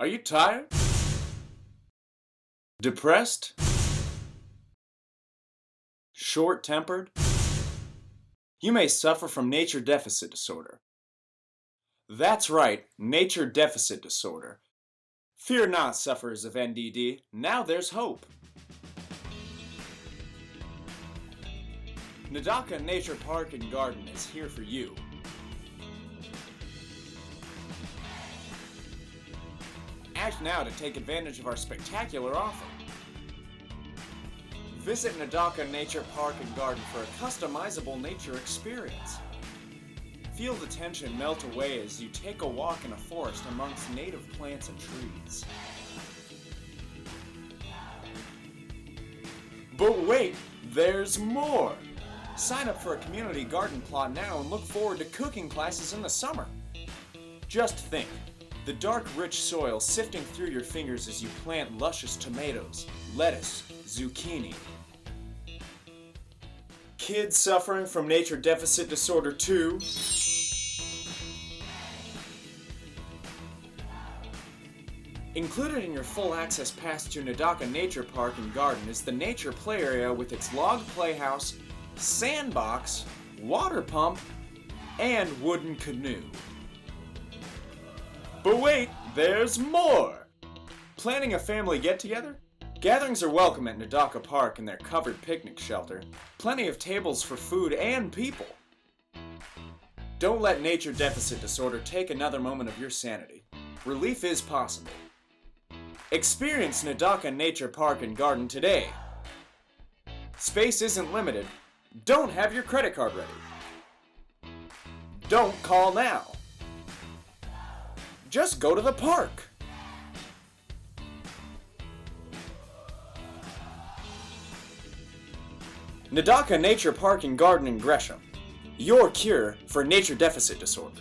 Are you tired? Depressed? Short-tempered? You may suffer from nature deficit disorder. That's right, nature deficit disorder. Fear not, sufferers of NDD. Now there's hope. Nadaka Nature Park and Garden is here for you. Act now to take advantage of our spectacular offer. Visit Nadaka Nature Park and Garden for a customizable nature experience. Feel the tension melt away as you take a walk in a forest amongst native plants and trees. But wait, there's more! Sign up for a community garden plot now and look forward to cooking classes in the summer. Just think, the dark, rich soil sifting through your fingers as you plant luscious tomatoes, lettuce, zucchini. Kids suffering from nature deficit disorder too? Included in your full access pass to Nadaka Nature Park and Garden is the nature play area with its log playhouse, sandbox, water pump, and wooden canoe. But wait, there's more! Planning a family get-together? Gatherings are welcome at Nadaka Park in their covered picnic shelter. Plenty of tables for food and people. Don't let nature deficit disorder take another moment of your sanity. Relief is possible. Experience Nadaka Nature Park and Garden today. Space isn't limited. Don't have your credit card ready. Don't call now. Just go to the park. Nadaka Nature Park and Garden in Gresham. Your cure for nature deficit disorder.